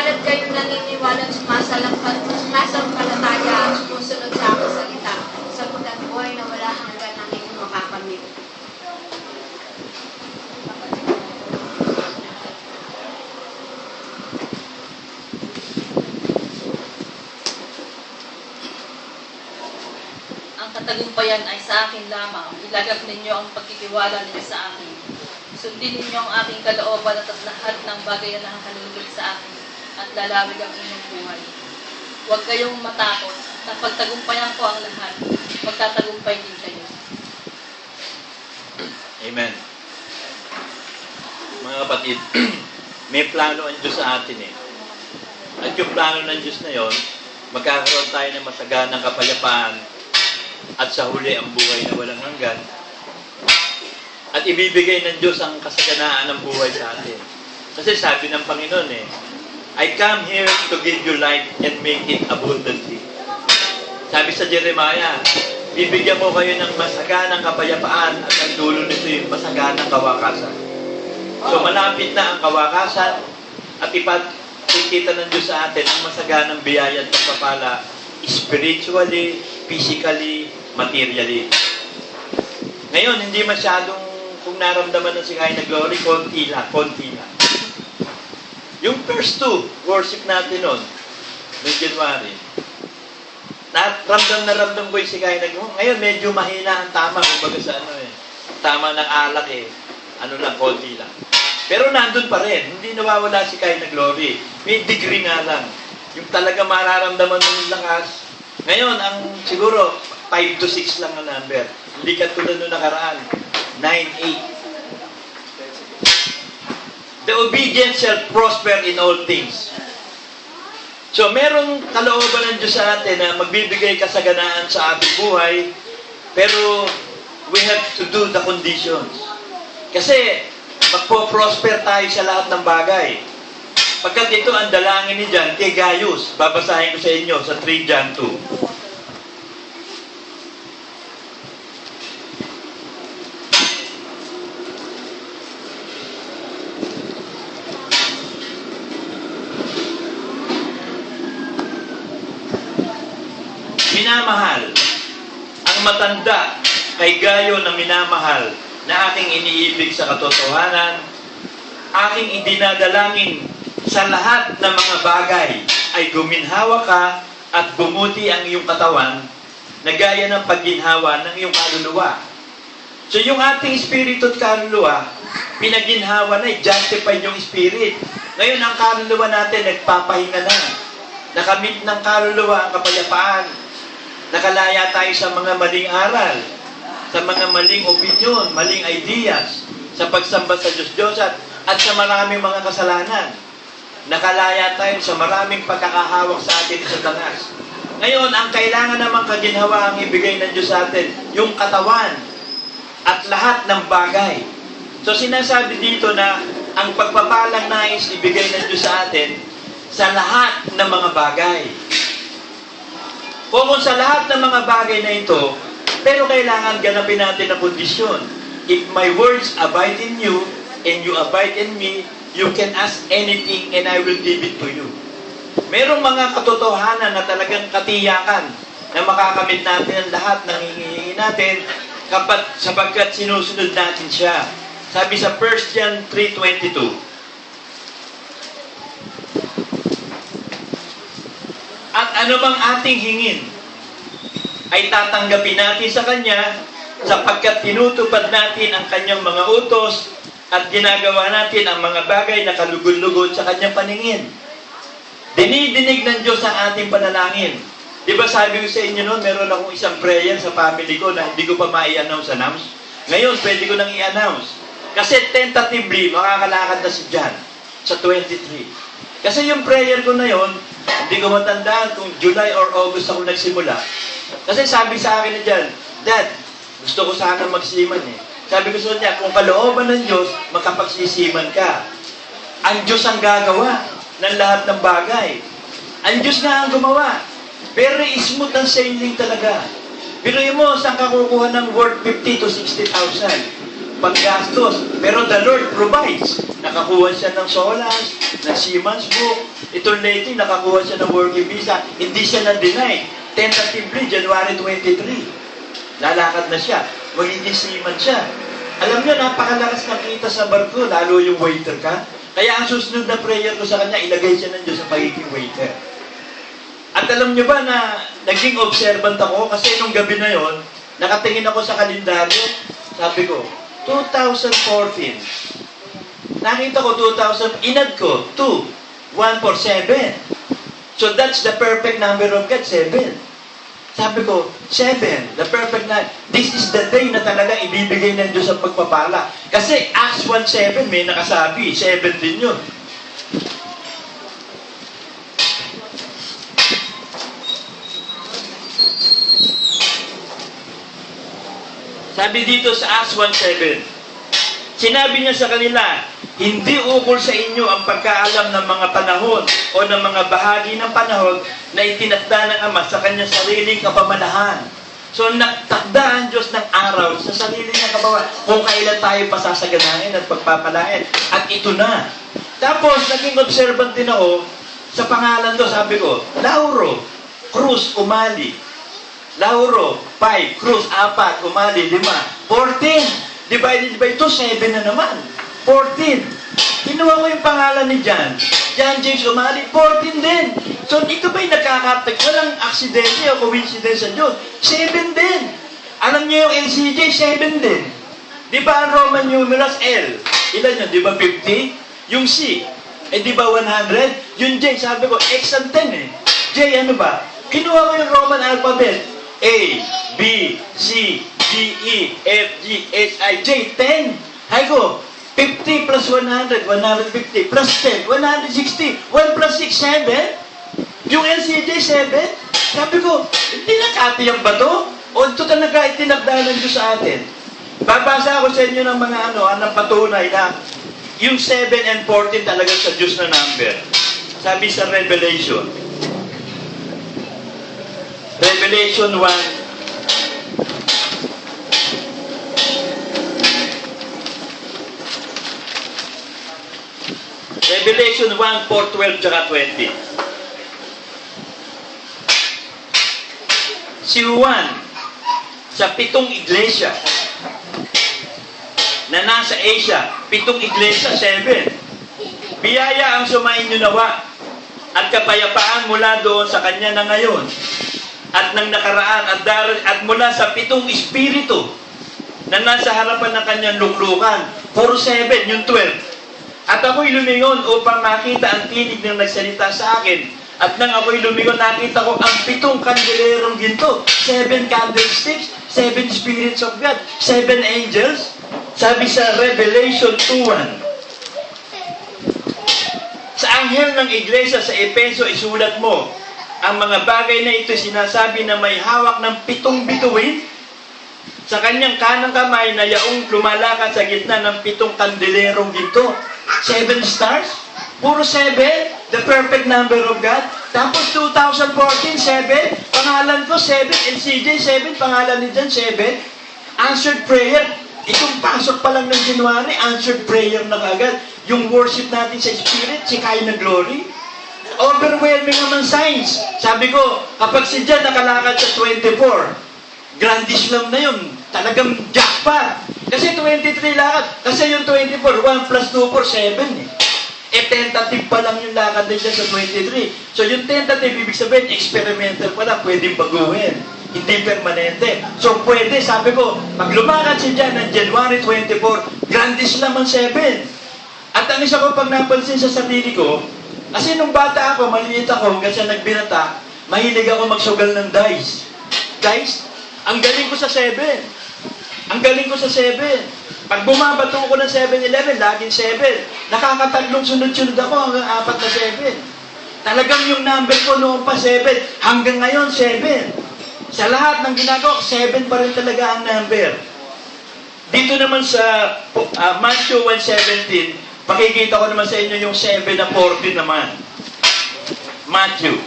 Sapagkat kayo naniniwala at sumasampalataya at sumusunod sa aking salita, sapagkat buhay na wala hanggan ang inyong makakamit. Ang katagumpayan ay sa akin lamang. Ilagak ninyo ang pagkitiwala ninyo sa akin. Sundin ninyo ang aking kalooban at lahat ng bagay na nakakalulog sa akin at lalawig ang inyong buhay. Huwag kayong matakot. Sa pagtagumpayan ko ang lahat, magtatagumpay din kayo. Amen. Mga kapatid, may plano ang Diyos sa atin eh. At yung plano ng Diyos na yon, magkakaroon tayo ng masaganang kapayapaan at sa huli ang buhay na walang hanggan. At ibibigay ng Diyos ang kasaganaan ng buhay sa atin. Kasi sabi ng Panginoon eh, I come here to give you life and make it abundantly. Sabi sa Jeremiah, bibigyan mo kayo ng masaganang kapayapaan at ang dulo nito yung masaganang kawakasan. So malapit na ang kawakasan at ipagkikita ng Diyos sa atin ang masaganang biyaya at pagpapala spiritually, physically, materially. Ngayon, hindi masyadong kung naramdaman ng Shekinah na glory, konti lang. Yung first two, worship natin noon, noong January, ramdam ko yung Shekinah na glory. Ngayon, medyo mahina ang tama, kumbaga sa tama ng alak eh. Konti lang. Pero nandun pa rin, hindi nawawala si Shekinah na glory. May degree nga lang. Yung talaga mararamdaman mo yung lakas. Ngayon, ang siguro, 5 to 6 lang ang number. Hindi ka tulad nung nakaraan. 9, 8. The obedient shall prosper in all things. So, merong kalooban ng Diyos sa atin na magbibigay kasaganaan sa ating buhay, pero we have to do the conditions. Kasi, magpo-prosper tayo sa lahat ng bagay. Pagkat ito ang dalangin ni John kay Gaius, babasahin ko sa inyo sa 3 John 2. Minamahal, ang matanda kay Gayo na minamahal na aking iniibig sa katotohanan, aking idinadalangin sa lahat ng mga bagay ay guminhawa ka at bumuti ang iyong katawan na gaya ng pagginhawa ng iyong kaluluwa. So yung ating espiritu at kaluluwa, pinaginhawa na, justified yung spirit. Ngayon ang kaluluwa natin nagpapahinga na. Nakamit ng kaluluwa ang kapayapaan. Nakalaya tayo sa mga maling aral, sa mga maling opinion, maling ideas, sa pagsamba sa Diyos at sa maraming mga kasalanan. Nakalaya tayo sa maraming pagkakahawak sa atin sa dangas. Ngayon, ang kailangan namang kaginhawa ang ibigay ng Diyos sa atin, yung katawan at lahat ng bagay. So sinasabi dito na ang pagpapalang nais ibigay ng Diyos sa atin sa lahat ng mga bagay. Kung sa lahat ng mga bagay na ito, pero kailangan ganapin natin ang kondisyon. If my words abide in you, and you abide in me, you can ask anything and I will give it to you. Merong mga katotohanan na talagang katiyakan na makakamit natin ang lahat ng hinihingi natin sapagkat sinusunod natin siya. Sabi sa 1 John 3:22, at ano bang ating hingin ay tatanggapin natin sa Kanya sapagkat tinutupad natin ang Kanyang mga utos at ginagawa natin ang mga bagay na kalugod-lugod sa Kanyang paningin. Dinidinig ng Diyos ang ating panalangin. Di ba sabi ko sa inyo noon, meron akong isang prayer sa family ko na hindi ko pa ma-i-announce. Ngayon, pwede ko nang i-announce. Kasi tentatively, makakalakad na si John sa 23. Kasi yung prayer ko na yon, hindi ko matandaan kung July or August ako nagsimula. Kasi sabi sa akin na dyan, Dad, gusto ko sana magsiman eh. Sabi ko sa niya, kung kalooban ng Diyos, makapagsisiman ka. Ang Diyos ang gagawa ng lahat ng bagay. Ang Diyos nga ang gumawa. Very smooth ang sailing talaga. Pero mo, saan ka kukuha ng worth 50 to 60,000? Paggastos. Pero the Lord provides. Nakakuha siya ng solas, ng seaman's book, Itong lately, nakakuha siya ng working visa. Hindi siya na-deny. Tentatively, January 23. Lalakad na siya. Magiging seaman siya. Alam niyo, napakalakas na kita sa barko, lalo yung waiter ka. Kaya ang susunod na prayer ko sa kanya, ilagay siya ng Diyos sa pagiging waiter. At alam niyo ba na naging observant ako kasi nung gabi na yon, nakatingin ako sa kalendaryo, sabi ko, 2014. Nakita ko 2000, inad ko, 2, 1 for 7. So that's the perfect number of God, 7. Sabi ko, 7, the perfect number. This is the day na talaga ibibigay ng Diyos ang pagpapala. Kasi Acts 1:7 may nakasabi, 7 din yun. Sabi dito sa Acts 1:7, sinabi niya sa kanila, hindi ukol sa inyo ang pagkaalam ng mga panahon o ng mga bahagi ng panahon na itinakda ng Ama sa kanyang sariling kapamanahan. So, nagtakda ang Diyos ng araw sa sarili niyang kapamanahan kung kailan tayo pasasaganahin at pagpapalain. At ito na. Tapos, naging observant din ako sa pangalan do, sabi ko, Lauro, Cruz, Umali. Lauro, 5, Cruz, 4, Umali, 5. 14. Divided by 2, 7 na naman. 14. Kinuha ko yung pangalan ni John. John James Umali, 14 din. So, ito ba'y nagkakatag? Walang aksidente o coincidence sa Diyos. 7 din. Alam niyo yung LCJ, 7 din. Di ba ang Roman numerals L? Ilan yun? Di ba 50? Yung C, di ba 100? Yung J, sabi ko, X ang 10 eh. J, ano ba? Kinuha ko yung Roman alphabet. A, B, C, D, E, F, G, H, I, J, 10. Hay ko, 50 plus 100, 150 plus 10, 160. 1 plus 6, 7. Yung LCJ, 7. Sabi ko, hindi nakatiyang ba to? O ito talaga itinagda ng Diyos sa atin. Babasa ako sa inyo ng mga ng patunay na yung 7 and 14 talaga sa Diyos na number. Sabi sa Revelation. Revelation 1. Revelation 1, 4, 12, tsaka 20. Si Juan, sa 7 iglesia na nasa Asia, 7 iglesia, 7. Biyaya ang sumainyo nawa at kapayapaan mula doon sa kanya na ngayon at nang nakaraan at mula sa 7 espiritu na nasa harapan ng kanyang luklukan. Puro 7, yung 12. At ako'y lumingon upang makita ang tinig ng nagsalita sa akin. At nang ako'y lumingon, nakita ko ang 7 kandelerong ginto. 7 candlesticks, 7 spirits of God, 7 angels. Sabi sa Revelation 2:1. Sa anghel ng iglesia sa Efeso, isulat mo, ang mga bagay na ito sinasabi na may hawak ng 7 bituin sa kanyang kanang kamay na yaong lumalakad sa gitna ng 7 kandelerong ginto. 7 stars, puro 7, the perfect number of God. Tapos 2014, 7, pangalan ko 7, LCJ 7, pangalan ni John 7, answered prayer. Itong pasok pa lang ng January, answered prayer na agad. Yung worship natin sa Spirit, si Kaya ng Glory. Overwhelming naman signs. Sabi ko, kapag si John nakalakad sa 24, Grand Islam na yun. Talagang jackpot. Kasi 23 lakad. Kasi yung 24, 1 plus 2 for 7 eh. Tentative pa lang yung lakad din siya sa 23. So yung tentative, ibig sabihin, experimental pa lang, pwedeng baguhin. Hindi permanente. So pwede, sabi ko, pag lumakad si John ng January 24, Grand Islam ang 7. At ang isa ko pag napansin sa sarili ko, kasi nung bata ako, maliit ako, hanggang siya nagbinata, mahilig ako magsugal ng dice. Guys, ang galing ko sa 7. Ang galing ko sa 7. Pag bumabato ko ng 7-11, laging 7. Nakakatatlong sunod-sunod ako hanggang 4 na 7. Talagang yung number ko noon pa 7. Hanggang ngayon, 7. Sa lahat ng ginagawa, 7 pa rin talaga ang number. Dito naman sa Matthew 1:17, pakikita ko naman sa inyo yung 7 na 14 naman. Matthew.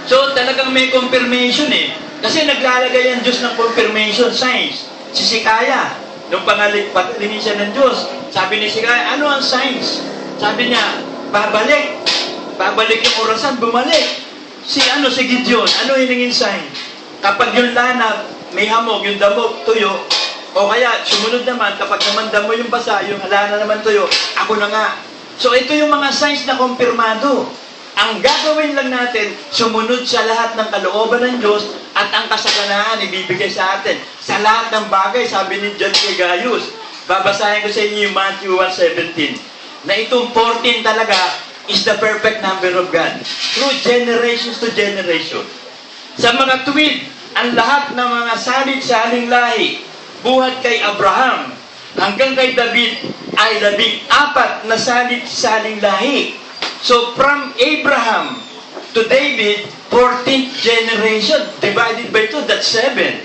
So, talagang may confirmation eh. Kasi naglalagay ang Diyos ng confirmation signs. Si Sikaya, nung paglingin siya ng Diyos, sabi ni Sikaya, ano ang signs? Sabi niya, babalik. Babalik yung orasan, bumalik. Si Gideon, ano hiningin sign? Kapag yung lana, may hamog, yung damog, tuyo, o kaya, sumunod naman, kapag naman damo yung basa, yung lana naman tuyo, ako na nga. So, ito yung mga signs na kumpirmado. Ang gagawin lang natin, sumunod sa lahat ng kalooban ng Diyos at ang kasaganaan ibibigay sa atin. Sa lahat ng bagay, sabi ni John K. Gaius, babasahin ko sa inyo yung Matthew 1:17, na itong 14 talaga is the perfect number of God. Through generations to generation. Sa mga tuwid, ang lahat ng mga salit-saling lahi, buhat kay Abraham, hanggang kay David, ay 14 na salit-saling lahi. So, from Abraham to David, 14th generation, divided by 2, that's 7.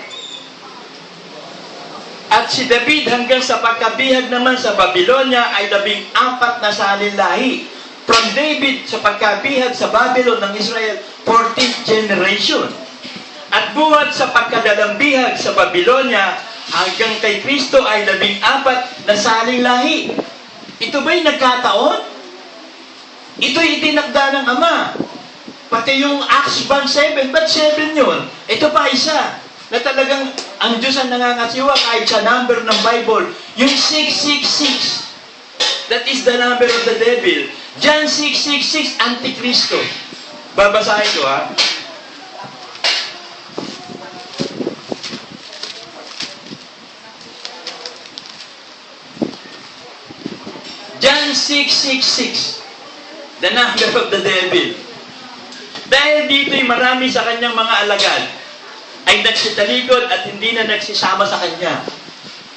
At si David hanggang sa pagkabihag naman sa Babylonia ay 14 na salinlahi. From David sa pagkabihag sa Babylon ng Israel, 14th generation. At buhat sa pagkadalambihag sa Babylonia hanggang kay Kristo ay 14 na salinlahi. Ito ba'y nagkataon? Ito'y itinakda ng Ama. Pati yung Acts 1:7, ba't 7 yun? Ito pa isa, na talagang ang Diyos ang nangangasiwa kahit sa number ng Bible. Yung 666, that is the number of the devil. John 6:66, Antikristo. Babasahin ko ha. John 6:66. The number of the devil. Dahil dito'y marami sa kanyang mga alagad ay nagsitalikod at hindi na nagsisama sa kanya.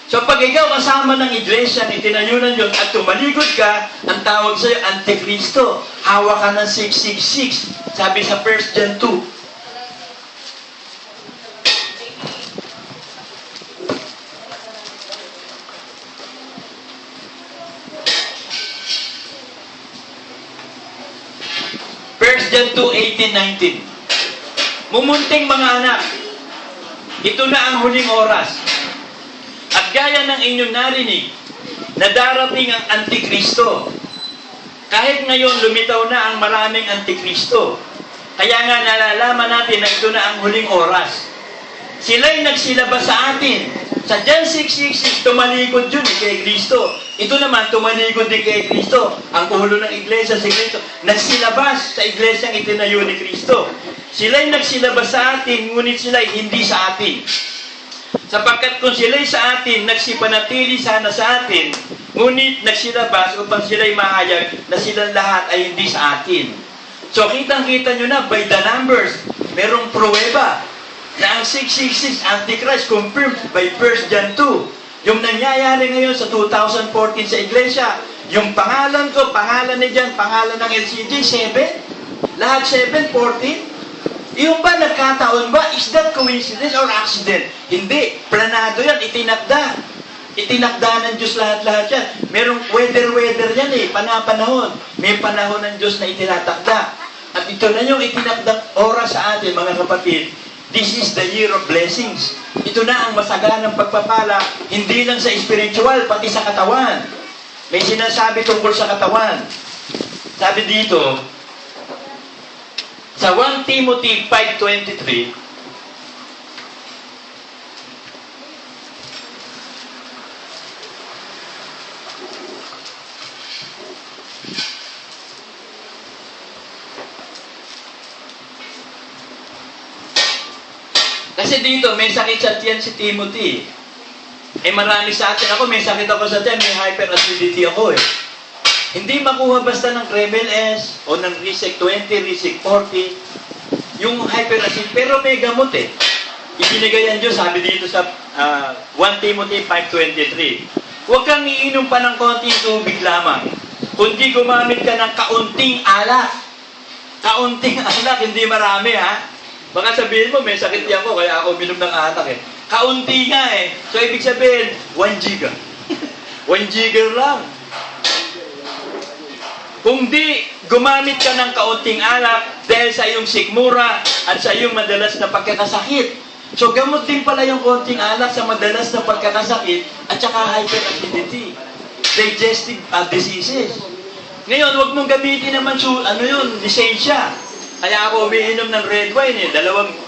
So pag ikaw kasama ng iglesia ni tinayo ng Diyos at tumalikod ka, ang tawag sa'yo, Antikristo. Hawak ka ng 666. Sabi sa 1 John 2. John 2:18-19. Mumunting mga anak, ito na ang huling oras. At gaya ng inyong narinig, na darating ang Antikristo. Kahit ngayon lumitaw na ang maraming Antikristo. Kaya nga nalalaman natin na ito na ang huling oras. Sila'y nagsilabas sa atin. Sa John 6:66, tumalikod yun kay Kristo. Ito naman, tumalikod din kay Kristo. Ang ulo ng iglesia si Kristo. Nagsilabas sa iglesyang itinayo ni Kristo. Sila'y nagsilabas sa atin, ngunit sila'y hindi sa atin. Sapagkat kung sila'y sa atin, nagsipanatili sana sa atin, ngunit nagsilabas upang sila'y mahayag na silang lahat ay hindi sa atin. So, kitang-kita nyo na, by the numbers, merong pruweba na ang 666 Antichrist confirmed by 1 John 2. Yung nangyayari ngayon sa 2014 sa iglesia, yung pangalan ko, pangalan ni John, pangalan ng LCJ, 7. Lahat 7, 14. Yung ba, nagkataon ba? Is that coincidence or accident? Hindi. Planado yan. Itinakda. Itinakda ng Diyos lahat-lahat yan. Merong weather yan eh. Panahon. May panahon ng Diyos na itinatakda. At ito na yung itinakdang oras sa atin, mga kapatid. This is the year of blessings. Ito na ang masaganang pagpapala, hindi lang sa spiritual, pati sa katawan. May sinasabi tungkol sa katawan. Sabi dito, sa 1 Timothy 5:23, kasi dito, may sakit sa tiyan si Timothy. Eh marami sa atin. Ako, may sakit ako sa tiyan, may hyperacidity ako eh. Hindi makuha basta ng Kremel S o ng Risec 20, Risec 40, yung hyperacidity. Pero may gamot eh. Ibinigay ang Diyos, sabi dito sa 1 Timothy 5:23. Huwag kang iinom pa ng konting tubig lamang, kundi gumamit ka ng kaunting alak. Kaunting alak, hindi marami ha. Baka sabihin mo, may sakit yan ko, kaya ako minom ng alak eh. Kaunti nga eh. So, ibig sabihin, 1 giga. 1 giga lang. Kung di gumamit ka ng kaunting alak dahil sa iyong sikmura at sa iyong madalas na pagkakasakit. So gamot din pala yung konting alak sa madalas na pagkakasakit at saka hyperacidity, digestive diseases. Ngayon, huwag mong gamitin naman lisensya. Kaya ako umiinom ng red wine eh. 2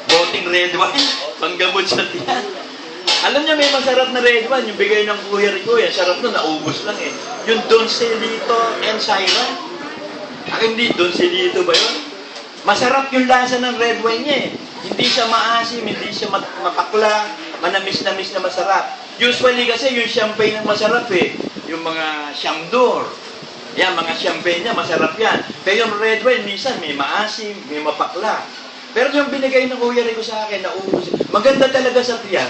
boteng red wine, panggamot sa tiyan. Alam niyo, may masarap na red wine, yung bigay ng kuya Rico, yan, sarap nun, naubos lang eh. Yung Don Celito and Syra. Hindi, Don Celito ba yun? Masarap yung lasa ng red wine niya eh. Hindi siya maasim, hindi siya mapakla, manamis-namis na masarap. Usually kasi yung champagne ang masarap eh. Yung mga Chamdor. Yan, mga champagne niya, masarap yan. Pero yung red wine, minsan may maasim, may mapakla. Pero yung binigay ng kuya Rico sa akin, naubos. Maganda talaga sa tiyan.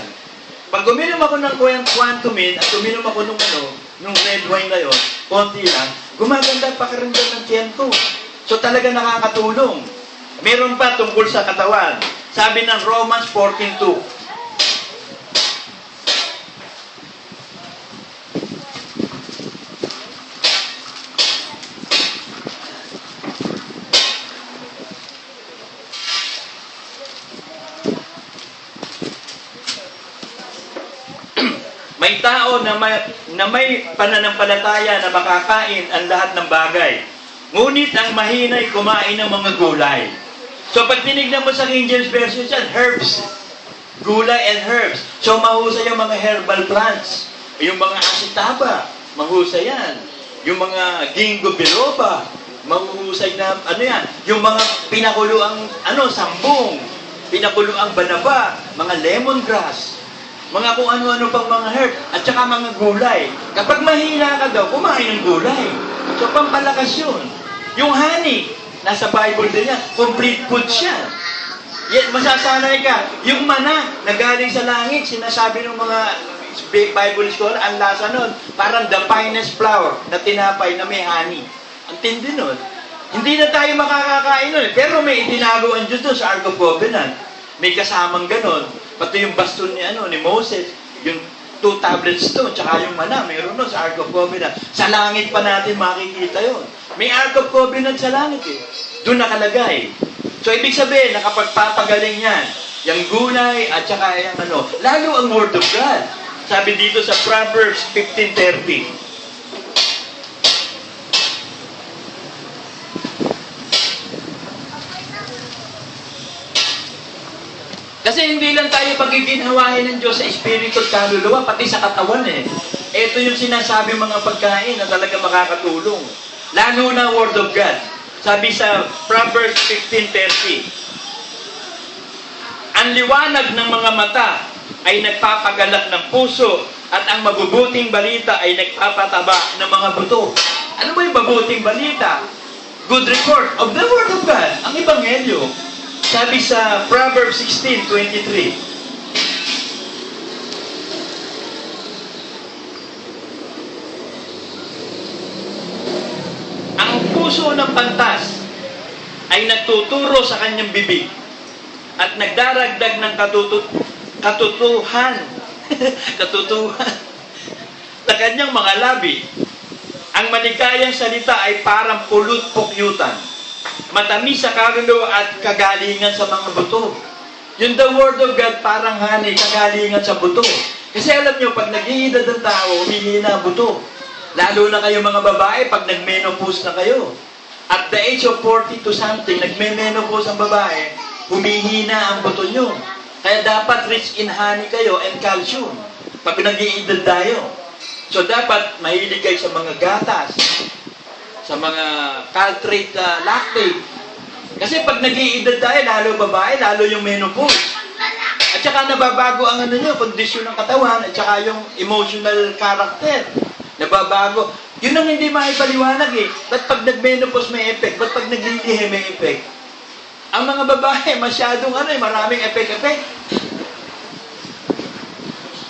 Pag uminom ako ng Quantumin at uminom ako nung red wine na yun, konti lang, gumaganda pakiramdam ng tiyan ko. So talaga nakakatulong. Meron pa tungkol sa katawan. Sabi ng Romans 14:2. May tao na may pananampalataya na makakain ang lahat ng bagay. Ngunit ang mahinay kumain ng mga gulay. So pag tinignan mo sa King James Version yan, herbs. Gulay and herbs. So mahusay yung mga herbal plants. Yung mga asitaba, mahusay yan. Yung mga ginkgo biloba, mahusay na, yung mga pinakulo ang, sambong, pinakulo ang banaba, mga lemongrass, mga kung ano-ano pang mga herb, at saka mga gulay. Kapag mahina ka daw, kumain ng gulay. So pampalakas yun. Yung honey, nasa Bible din yan, complete food siya. Yet masasanay ka, yung mana na galing sa langit, sinasabi ng mga Bible scholar, ang lasa nun, parang the finest flour na tinapay na may honey. Ang tindi nun. Hindi na tayo makakakain nun, pero may itinago ang Diyos doon sa Ark of Covenant. May kasamang ganon. Pati yung baston ni Moses, yung 2 tablets doon, tsaka yung mana, mayroon doon sa Ark of Covenant. Sa langit pa natin makikita yon. May Ark of Covenant sa langit eh. Doon nakalagay. So, ibig sabihin, nakapagpapagaling yan. Yung gulay at saka yung lalo ang Word of God. Sabi dito sa Proverbs 15:30. Kasi hindi lang tayo paggiginhawain ng Diyos sa espiritu at kaluluwa, pati sa katawan eh. Ito yung sinasabi mga pagkain na talaga makakatulong. Lalo na Word of God. Sabi sa Proverbs 15:30, ang liwanag ng mga mata ay nagpapagalak ng puso at ang mabubuting balita ay nagpapataba ng mga buto. Ano ba yung mabuting balita? Good report of the Word of God, ang Ebanghelyo. Sabi sa Proverbs 16:23, ang puso ng pantas ay nagtuturo sa kanyang bibig at nagdaragdag ng katutuhan sa kanyang mga labi. Ang maligayang salita ay parang pulot-pukyutan, matamis sa kaluluwa at kagalingan sa mga buto. Yung the Word of God parang honey, kagalingan sa buto. Kasi alam nyo, pag nag-iedad ang tao, humihina ang buto. Lalo na kayo mga babae, pag nag-menopause na kayo. At the age of 40 to something, nag-menopause ang babae, humihina ang buto nyo. Kaya dapat rich in honey kayo and calcium. Pag nag-iedad tayo. So dapat mahilig kayo sa mga gatas, sa mga caltrate lactate. Kasi pag nag-iedad tayo, lalo babae, lalo yung menopause. At saka nababago ang kondisyon ng katawan, at saka yung emotional character. Nababago. Yun ang hindi maipaliwanag eh. Ba't pag nag-menopause may effect? Ba't pag naglilihi may effect? Ang mga babae, masyadong maraming effect.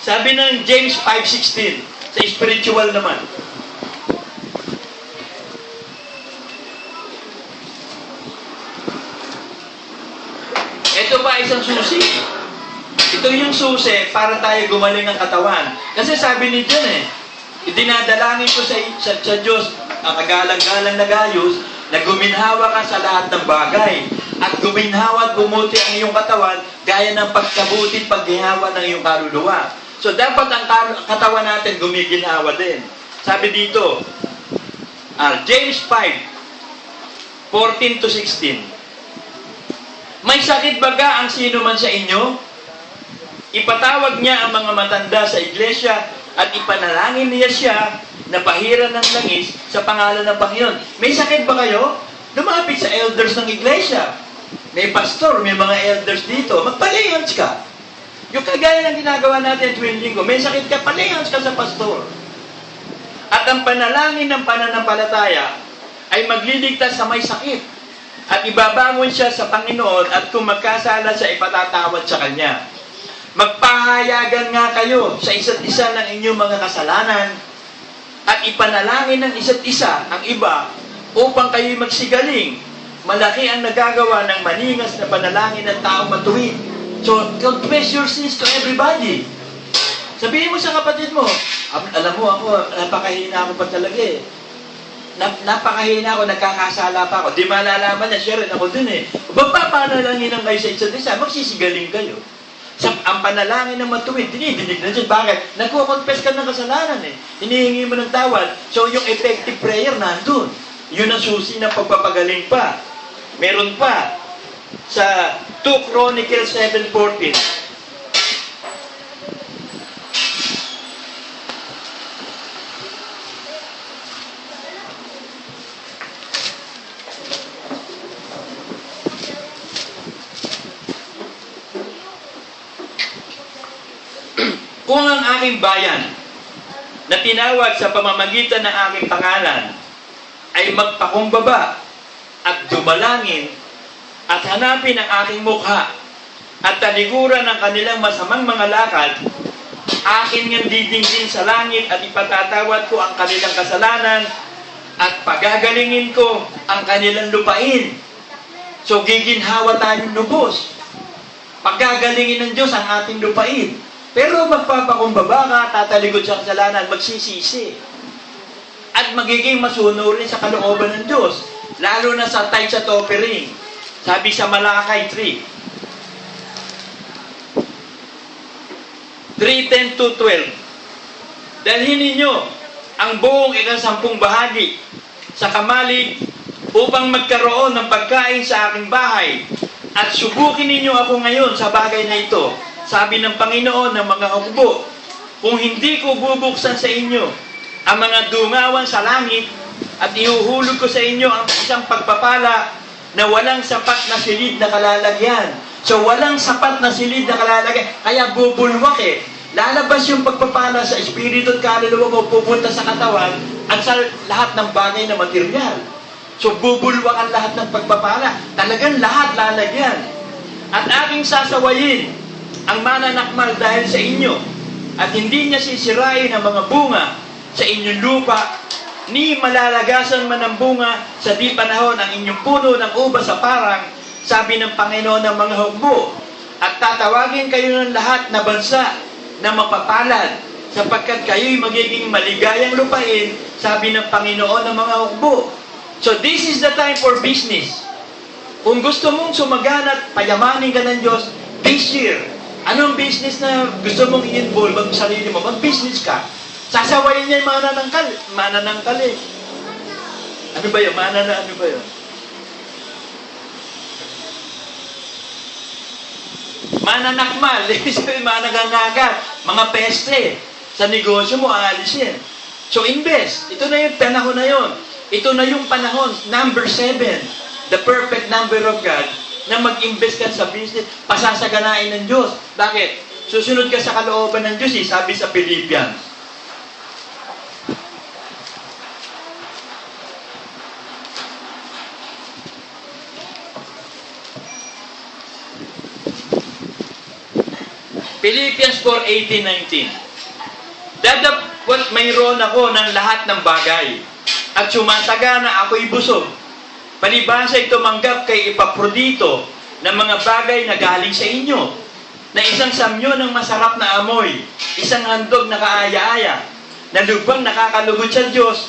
Sabi ng James 5:16, sa spiritual naman, ito pa isang susi. Ito yung susi para tayo gumaling ang katawan. Kasi sabi ni John idinadalangin ko sa Diyos ang kagalang-galang na Gaius na guminhawa ka sa lahat ng bagay, at guminhawa at bumuti ang iyong katawan gaya ng pagkabuti at pagginhawa ng iyong kaluluwa. So dapat ang katawan natin gumiginhawa din. Sabi dito, James 5:14 to 16. May sakit baga ang sino man sa inyo? Ipatawag niya ang mga matanda sa iglesia at ipanalangin niya siya na pahiran ng langis sa pangalan ng Panginoon. May sakit ba kayo? Lumapit sa elders ng iglesia. May pastor, may mga elders dito. Magpalihans ka. Yung kagaya ng ginagawa natin tuwing linggo, may sakit ka, palihans ka sa pastor. At ang panalangin ng pananampalataya ay magliligtas sa may sakit. At ibabangon siya sa Panginoon at kung magkasala siya, ipatatawad sa Kanya. Magpahayagan nga kayo sa isa't isa ng inyong mga kasalanan at ipanalangin ng isa't isa ang iba upang kayo'y magsigaling. Malaki ang nagagawa ng maningas na panalangin ng taong matuwid. So, confess your sins to everybody. Sabihin mo sa kapatid mo, alam mo ako, napakahina ako pa talaga eh. Napakahina ako, nagkakasala pa ako. Di malalaman na, share rin ako dun eh. Papanalangin ng kayo sa isa't isa, magsisigaling kayo. Ang panalangin ng matuwid, dinidinig na dyan. Bakit? Nagko-confess ka ng kasalanan eh. Hinihingi mo ng tawad. So, yung effective prayer nandun. Yun ang susi ng pagpapagaling pa. Meron pa sa 2 Chronicles 7:14. Kung ang aking bayan na tinawag sa pamamagitan ng aking pangalan ay magpakumbaba at dumalangin at hanapin ang aking mukha at talikuran ng kanilang masamang mga lakad, akin niyang didingin sa langit at ipatatawad ko ang kanilang kasalanan at pagagalingin ko ang kanilang lupain. So, giginhawa tayong lubos. Pagagalingin ng Diyos ang ating lupain. Pero magpapakumbaba ka, tatalikod sa kasalanan, magsisisi. At magiging masunurin sa kalooban ng Diyos. Lalo na sa tithes at offering. Sabi sa Malakay 3:10-12. Dalhin ninyo ang buong 10 bahagi sa kamalig upang magkaroon ng pagkain sa aking bahay. At subukin ninyo ako ngayon sa bagay na ito. Sabi ng Panginoon ng mga hukbo, kung hindi ko bubuksan sa inyo ang mga dungawan sa langit at ihuhulog ko sa inyo ang isang pagpapala na walang sapat na silid na kalalagyan. So, walang sapat na silid na kalalagyan. Kaya bubulwak eh. Lalabas yung pagpapala sa espiritu at kaluluwa mo, pupunta sa katawan at sa lahat ng bagay na material. So, bubulwak ang lahat ng pagpapala. Talagang lahat lalagyan. At aking sasawayin ang mananakmal dahil sa inyo at hindi niya sisirain ang mga bunga sa inyong lupa ni malalagasan man ang bunga sa di panahon ang inyong puno ng uba sa parang, sabi ng Panginoon ng mga hukbo. At tatawagin kayo ng lahat na bansa na mapapalad sapagkat kayo'y magiging maligayang lupain, sabi ng Panginoon ng mga hukbo. So this is the time for business. Kung gusto mong sumagana at payamanin ka ng Diyos this year, anong business na gusto mong i-involve ang sarili mo? Mag-business ka. Sasawayin niya yung mananangkal. Mananangkal eh. Ano ba yun? Ano ba yun? Mananakmal. Manangangagat. Mga peste. Sa negosyo mo, aalisin. So invest. Ito na yung panahon na yun. Ito na yung panahon. Number 7. The perfect number of God. Na mag-invest ka sa business, pasasaganain ng Diyos. Bakit? Susunod ka sa kalooban ng Diyos, sabi sa Philippians. Philippians 4:18-19. Dadapot mayroon ako ng lahat ng bagay at sumasagana ako'y busog. Palibhasa tumanggap kay Epaprodito ng mga bagay na galing sa inyo, na isang samyo ng masarap na amoy, isang handog na kaaya-aya, na lubhang nakakalugod sa Diyos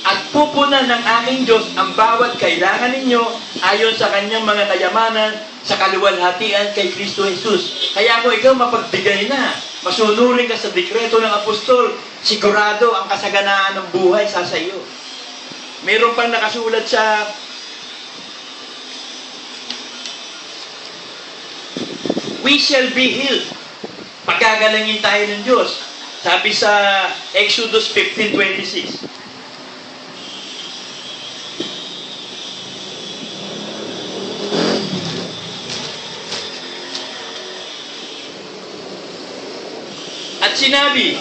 at pupunan ng aking Diyos ang bawat kailangan ninyo ayon sa kanyang mga kayamanan sa kaluwalhatian kay Kristo Jesus. Kaya kung ikaw mapagbigay na, masunurin ka sa dekreto ng apostol, sigurado ang kasaganaan ng buhay sa iyo. Mayroon pang nakasulat sa we shall be healed. Pagkagalangin tayo ng Diyos. Sabi sa Exodus 15:26. At sinabi,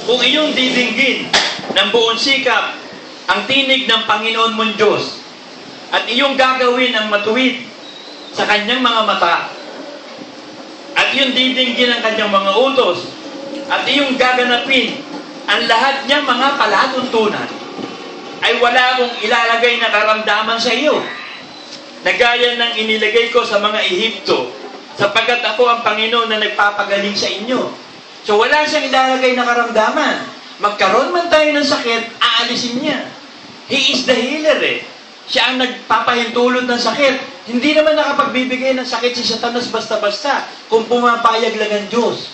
kung iyong didinggin ng buong sikap ang tinig ng Panginoon mong Diyos at iyong gagawin ang matuwid sa kanyang mga mata at iyong didinggin ang kanyang mga utos at iyong gaganapin ang lahat niyang mga palatuntunan, ay wala akong ilalagay na karamdaman sa iyo na gaya ng inilagay ko sa mga Ehipto, sapagkat ako ang Panginoon na nagpapagaling sa inyo. So wala siyang ilalagay na karamdaman. Magkaroon man tayo ng sakit, aalisin niya. He is the healer eh. Siya ang nagpapahintulot ng sakit. Hindi naman nakapagbibigay ng sakit si Satanas basta-basta kung pumapayag lang ang Diyos.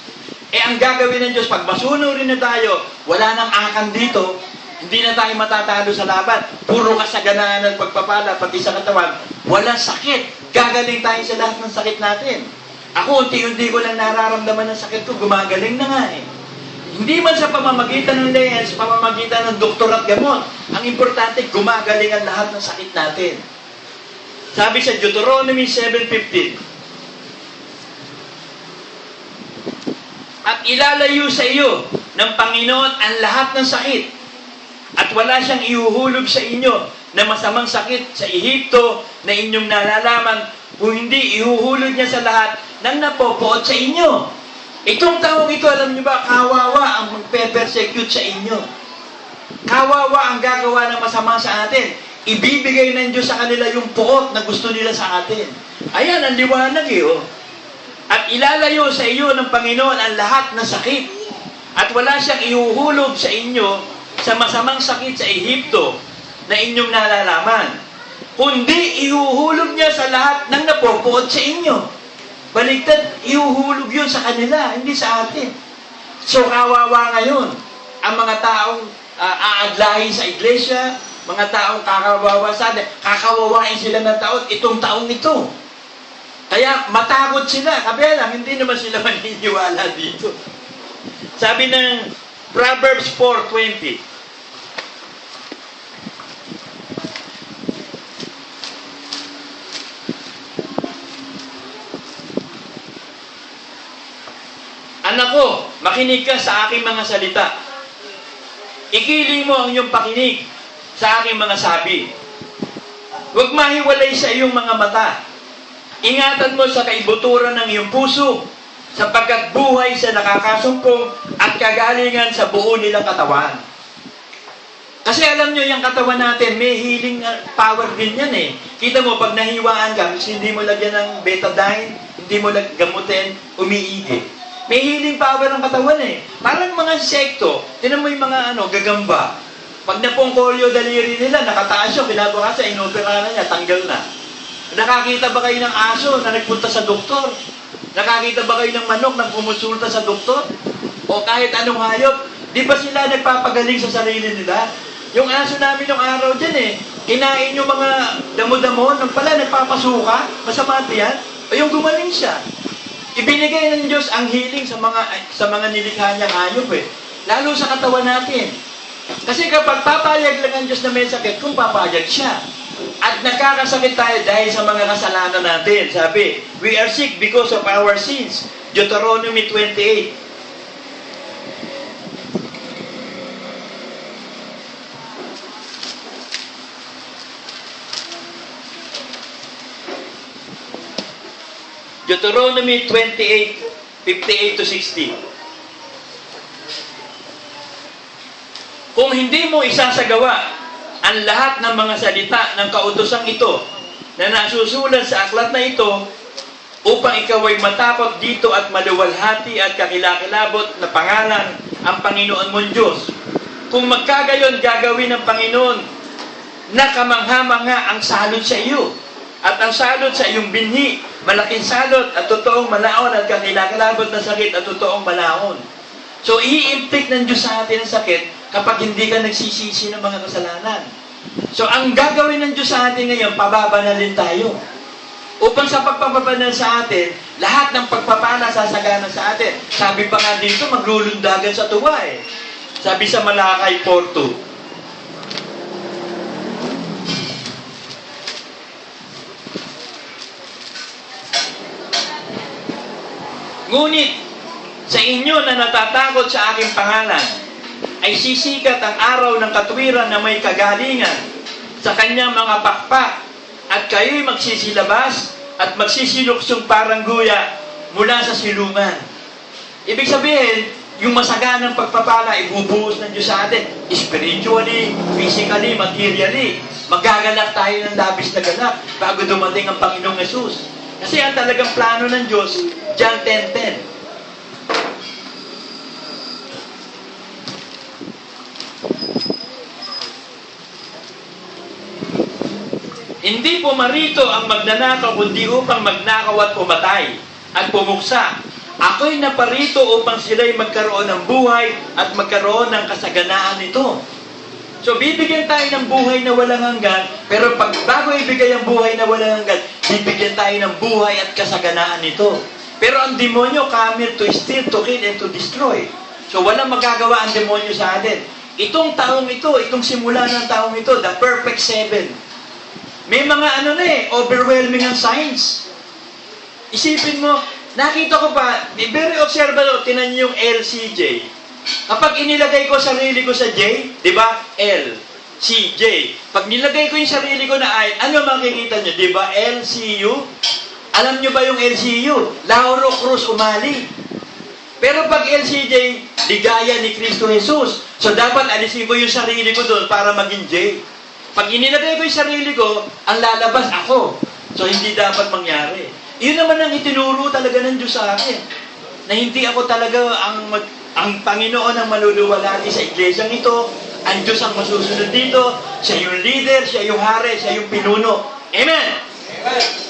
Eh ang gagawin ng Diyos, pag masunurin na tayo, wala nang akan dito, hindi na tayo matatalo sa laban. Puro kasaganaan at pagpapala, pati sa katawan, walang sakit. Gagaling tayo sa lahat ng sakit natin. Ako, unti-unti ko lang nararamdaman ng sakit ko, gumagaling na nga eh. Hindi man sa pamamagitan ng lens, pamamagitan ng doktor at gamot. Ang importante, gumagaling ang lahat ng sakit natin. Sabi sa Deuteronomy 7:15, at ilalayo sa iyo ng Panginoon ang lahat ng sakit, at wala siyang ihuhulog sa inyo na masamang sakit sa Ehipto na inyong nalalaman, kung hindi ihuhulog niya sa lahat ng napopoot sa inyo. Itong taong ito, alam niyo ba, kawawa ang magpe-persecute sa inyo. Kawawa ang gagawa ng masama sa atin. Ibibigay ng Diyos sa kanila yung poot na gusto nila sa atin. Ayan, ang liwanag eh. Oh. At ilalayo sa iyo ng Panginoon ang lahat ng sakit. At wala siyang ihuhulog sa inyo sa masamang sakit sa Ehipto na inyong nalalaman. Kundi ihuhulog niya sa lahat ng napopoot sa inyo. Baligtad, ihuhulog yun sa kanila, hindi sa atin. So, kawawa ngayon ang mga taong aadlahin sa iglesia, mga taong kakawawa sa atin, kakawawain sila ng taon, itong taong ito. Kaya matakot sila, kaya lang, hindi naman sila maniniwala dito. Sabi ng Proverbs 4:20, anak ko, makinig ka sa aking mga salita. Ikiling mo ang iyong pakinig sa aking mga sabi. Huwag mahiwalay sa iyong mga mata. Ingatan mo sa kaibuturan ng iyong puso, sapagkat buhay sa nakakasumpong at kagalingan sa buo nilang katawan. Kasi alam nyo, yung katawan natin, may healing power din yan eh. Kita mo, pag nahiwaan ka, hindi mo lagyan ng betadine, hindi mo gamutin, umiigi. May healing power ng katawan eh. Parang mga insekto, tinan mo yung mga gagamba. Pag napongkolyo daliri nila, nakataas yun, kinabukasan, inopera na niya, tanggal na. Nakakita ba kayo ng aso na nagpunta sa doktor? Nakakita ba kayo ng manok na pumonsulta sa doktor? O kahit anong hayop? Di ba sila nagpapagaling sa sarili nila? Yung aso namin yung araw dyan eh, kinain yung mga damo-damo, nang pala nagpapasuka, masama yan, o yung gumaling siya. Ibinigay ng Diyos ang healing sa mga nilikha niyang hayop eh. Lalo sa katawan natin. Kasi kapag papayag lang ang Diyos na may sakit, kung papayag siya. At nagkakasakit tayo dahil sa mga kasalanan natin. Sabi, we are sick because of our sins. Deuteronomy 28. Deuteronomy 28:58-60. Kung hindi mo isasagawa ang lahat ng mga salita ng kautosang ito na nasusulat sa aklat na ito upang ikaw ay matakot dito at maluwalhati at kakilakilabot na pangalan ang Panginoon mong Diyos Kung magkagayon gagawin ng Panginoon na kamangha-mangha ang salot sa iyo. At ang salot sa iyong binhi, malaking salot at totoong malaon at kakilakalabot na sakit at totoong malaon. So, i-inflict ng Diyos sa atin ang sakit kapag hindi ka nagsisisi ng mga kasalanan. So, ang gagawin ng Diyos sa atin ngayon, pababanalin tayo. Upang sa pagpapabanal sa atin, lahat ng pagpapala sasagana sa atin. Sabi pa nga dito, maglulundagan sa tuwa eh. Sabi sa Malakay 4:2. Ngunit, sa inyo na natatakot sa aking pangalan, ay sisikat ang araw ng katwiran na may kagalingan sa kanyang mga pakpak, at kayo'y magsisilabas at magsisiluksong parang guya mula sa silungan. Ibig sabihin, yung masaganang pagpapala, ibubuhos ng Diyos sa atin, spiritually, physically, materially. Magagalak tayo ng labis na galak bago dumating ang Panginoong Yesus. Kasi ang talagang plano ng Diyos, John 10:10. Hindi pumarito ang magnanakaw kundi upang magnakaw at pumatay at pumuksa. Ako'y naparito upang sila'y magkaroon ng buhay at magkaroon ng kasaganaan nito. So, bibigyan tayo ng buhay na walang hanggan, pero pag bago ibigay ang buhay na walang hanggan, bibigyan tayo ng buhay at kasaganaan nito. Pero ang demonyo, come to steal, to kill, and to destroy. So, walang magagawa ang demonyo sa atin. Itong taong ito, itong simula ng taong ito, the perfect 7. May mga overwhelming ang signs. Isipin mo, nakita ko pa, very observable, tinan niyo yung LCJ. Kapag inilagay ko sarili ko sa J, di ba? L, C, J. Pag nilagay ko yung sarili ko na I, ano makikita nyo? Di ba? L, C, U? Alam nyo ba yung LCU? Lauro Cruz Umali. Pero pag LCJ, ligaya ni Kristo Jesus. So dapat alisin ko yung sarili ko doon para maging J. Pag inilagay ko yung sarili ko, ang lalabas ako. So hindi dapat mangyari. Yun naman ang itinuro talaga ng Diyos sa akin. Na hindi ako talaga ang Panginoon ang maluluwalhati sa iglesyang ito. Ang Diyos ang masusunod dito. Siya yung leader, siya yung hari, siya yung pinuno. Amen! Amen.